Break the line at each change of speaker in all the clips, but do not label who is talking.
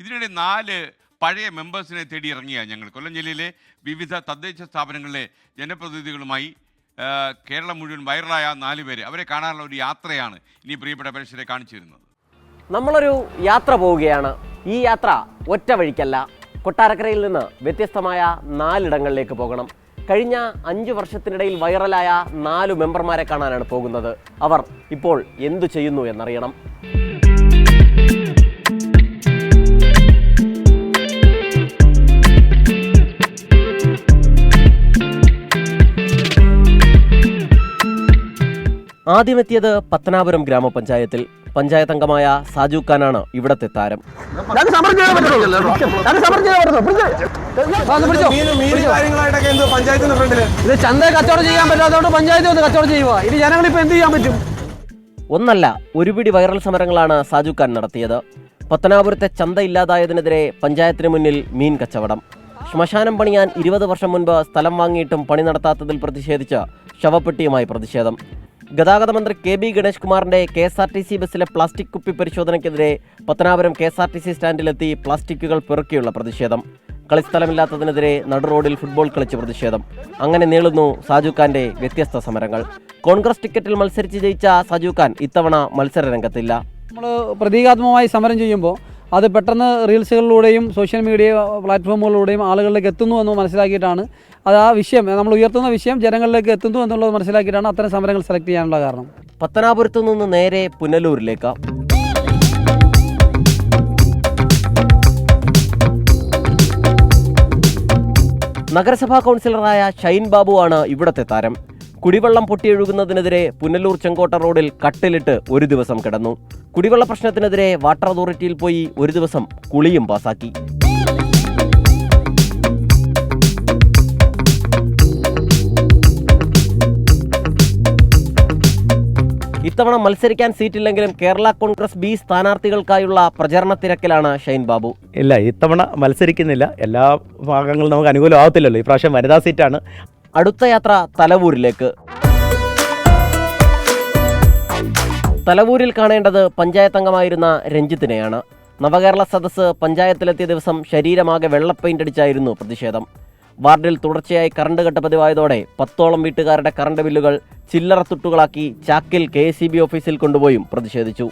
ഇതിനിടെ 4 പഴയ മെമ്പേഴ്സിനെ തേടി ഇറങ്ങിയാണ് ഞങ്ങൾ. കൊല്ലം ജില്ലയിലെ വിവിധ തദ്ദേശ സ്ഥാപനങ്ങളിലെ ജനപ്രതിനിധികളുമായി കേരളം മുഴുവൻ വൈറലായ 4 പേര്. അവരെ കാണാനുള്ള ഒരു യാത്രയാണ് ഇനി പ്രിയപ്പെട്ട പ്രേക്ഷകരെ കാണിച്ചു തരുന്നത്.
നമ്മളൊരു യാത്ര പോവുകയാണ്. ഈ യാത്ര ഒറ്റ വഴിക്കല്ല. കൊട്ടാരക്കരയിൽ നിന്ന് വ്യത്യസ്തമായ 4 ഇടങ്ങളിലേക്ക് പോകണം. കഴിഞ്ഞ 5 വർഷത്തിനിടയിൽ വൈറലായ 4 മെമ്പർമാരെ കാണാനാണ് പോകുന്നത്. അവർ ഇപ്പോൾ എന്തു ചെയ്യുന്നു എന്നറിയണം. ആദ്യമെത്തിയത് പത്തനാപുരം ഗ്രാമപഞ്ചായത്തിൽ. പഞ്ചായത്ത് അംഗമായ സാജു ഖാനാണ് ഇവിടത്തെ താരം. ഒന്നല്ല, ഒരുപിടി വൈറൽ സമരങ്ങളാണ് സാജു ഖാൻ നടത്തിയത്. പത്തനാപുരത്തെ ചന്ത ഇല്ലാതായതിനെതിരെ പഞ്ചായത്തിന് മുന്നിൽ മീൻ കച്ചവടം. ശ്മശാനം പണിയാൻ 20 വർഷം മുൻപ് സ്ഥലം വാങ്ങിയിട്ടും പണി നടത്താത്തതിൽ പ്രതിഷേധിച്ച് ശവപ്പെട്ടിയുമായി പ്രതിഷേധം. ഗതാഗത മന്ത്രി KB ഗണേഷ് കുമാറിന്റെ KSRTC ബസ്സിലെ പ്ലാസ്റ്റിക് കുപ്പി പരിശോധനയ്ക്കെതിരെ പത്തനാപുരം KSRTC സ്റ്റാൻഡിലെത്തി പ്ലാസ്റ്റിക്കുകൾ പെറുക്കിയുള്ള പ്രതിഷേധം. കളിസ്ഥലമില്ലാത്തതിനെതിരെ നടുറോഡിൽ ഫുട്ബോൾ കളിച്ച് പ്രതിഷേധം. അങ്ങനെ നീളുന്നു സാജു ഖാന്റെ വ്യത്യസ്ത സമരങ്ങൾ. കോൺഗ്രസ് ടിക്കറ്റിൽ മത്സരിച്ച് ജയിച്ച സാജു ഖാൻ ഇത്തവണ മത്സര രംഗത്തില്ല.
നമ്മൾ പ്രതീകാത്മകമായി സമരം ചെയ്യുമ്പോൾ അത് പെട്ടെന്ന് റീൽസുകളിലൂടെയും സോഷ്യൽ മീഡിയ പ്ലാറ്റ്ഫോമുകളിലൂടെയും ആളുകളിലേക്ക് എത്തുന്നു എന്ന് മനസ്സിലാക്കിയിട്ടാണ് അത് ആ വിഷയം നമ്മൾ ഉയർത്തുന്ന വിഷയം ജനങ്ങളിലേക്ക് എത്തുന്നു എന്നുള്ളത് മനസ്സിലാക്കിയിട്ടാണ് അത്തരം സമരങ്ങൾ സെലക്ട് ചെയ്യാനുള്ള കാരണം.
പത്തനാപുരത്തു നിന്ന് നേരെ പുനലൂരിലേക്ക്. നഗരസഭാ കൗൺസിലറായ ഷൈൻ ബാബു ആണ് ഇവിടത്തെ താരം. കുടിവെള്ളം പൊട്ടിയൊഴുകുന്നതിനെതിരെ പുനലൂർ ചെങ്കോട്ട റോഡിൽ കട്ടിലിട്ട് ഒരു ദിവസം കിടന്നു. കുടിവെള്ള പ്രശ്നത്തിനെതിരെ വാട്ടർ അതോറിറ്റിയിൽ പോയി ഒരു ദിവസം കുളിയും പാസാക്കി. ഇത്തവണ മത്സരിക്കാൻ സീറ്റില്ലെങ്കിലും കേരള കോൺഗ്രസ് B സ്ഥാനാർത്ഥികൾക്കായുള്ള പ്രചരണ തിരക്കിലാണ് ഷൈൻ ബാബു.
ഇല്ല, ഇത്തവണ മത്സരിക്കുന്നില്ല. എല്ലാ ഭാഗങ്ങളും നമുക്ക് അനുകൂലമാകത്തില്ലല്ലോ. ഈ പ്രാവശ്യം വനിതാ സീറ്റാണ്.
അടുത്ത യാത്ര തലവൂരിലേക്ക്. തലവൂരിൽ കാണേണ്ടത് പഞ്ചായത്ത് അംഗമായിരുന്ന രഞ്ജിത്തിനെയാണ്. നവകേരള സദസ്സ് പഞ്ചായത്തിലെത്തിയ ദിവസം ശരീരമാകെ വെള്ളപ്പെയിന്റ് അടിച്ചായിരുന്നു പ്രതിഷേധം. വാർഡിൽ തുടർച്ചയായി കറണ്ട് കട്ട് പതിവായതോടെ 10ഓളം വീട്ടുകാരുടെ കറണ്ട് ബില്ലുകൾ ചില്ലറ തുട്ടുകളാക്കി ചാക്കിൽ KSEB ഓഫീസിൽ കൊണ്ടുപോയും പ്രതിഷേധിച്ചു.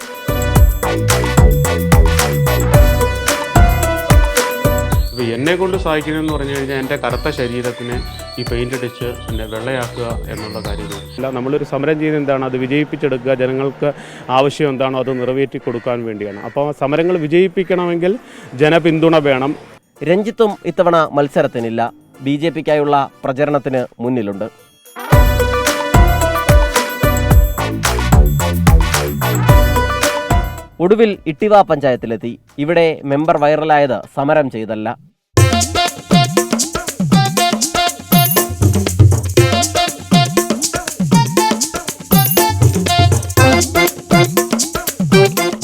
അപ്പോൾ എന്നെ കൊണ്ട് സഹായിക്കുന്നതെന്ന് പറഞ്ഞു കഴിഞ്ഞാൽ എൻ്റെ കറുത്ത ശരീരത്തിന് ഈ പെയിൻ്റ് അടിച്ച് എൻ്റെ വെള്ളയാക്കുക എന്നുള്ള കാര്യമാണ്. അല്ല, നമ്മളൊരു സമരം ചെയ്യുന്നത് എന്താണ്? അത് വിജയിപ്പിച്ചെടുക്കുക. ജനങ്ങൾക്ക് ആവശ്യം എന്താണോ അത് നിറവേറ്റി കൊടുക്കാൻ വേണ്ടിയാണ്. അപ്പോൾ സമരങ്ങൾ വിജയിപ്പിക്കണമെങ്കിൽ ജനപിന്തുണ വേണം.
രഞ്ജിത്തും ഇത്തവണ മത്സരത്തിനില്ല. BJPക്കായുള്ള പ്രചരണത്തിന് മുന്നിലുണ്ട്. ഒടുവിൽ ഇട്ടിവ പഞ്ചായത്തിലെത്തി. ഇവിടെ മെമ്പർ വൈറലായത് സമരം ചെയ്തല്ല.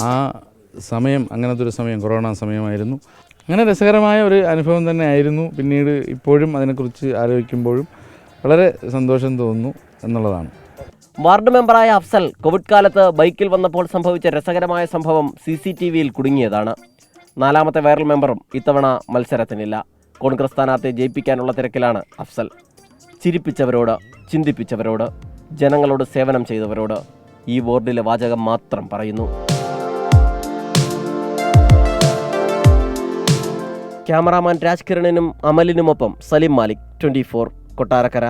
ആ സമയം അങ്ങനത്തെ ഒരു സമയം കൊറോണ സമയമായിരുന്നു. അങ്ങനെ രസകരമായ ഒരു അനുഭവം തന്നെ ആയിരുന്നു. പിന്നീട് ഇപ്പോഴും അതിനെക്കുറിച്ച് ആലോചിക്കുമ്പോഴും വളരെ സന്തോഷം തോന്നുന്നു എന്നുള്ളതാണ്.
വാർഡ് മെമ്പറായ അഫ്സൽ കോവിഡ് കാലത്ത് ബൈക്കിൽ വന്നപ്പോൾ സംഭവിച്ച രസകരമായ സംഭവം CCTVയിൽ കുടുങ്ങിയതാണ്. 4ാമത്തെ വൈറൽ മെമ്പറും ഇത്തവണ മത്സരത്തിനില്ല. കോൺഗ്രസ് സ്ഥാനാർത്ഥിയെ ജയിപ്പിക്കാനുള്ള തിരക്കിലാണ് അഫ്സൽ. ചിരിപ്പിച്ചവരോട്, ചിന്തിപ്പിച്ചവരോട്, ജനങ്ങളോട് സേവനം ചെയ്തവരോട് ഈ ബോർഡിലെ വാചകം മാത്രം പറയുന്നു. ക്യാമറാമാൻ രാജ് കിരണിനും അമലിനുമൊപ്പം സലിം മാലിക്, 24 കൊട്ടാരക്കര.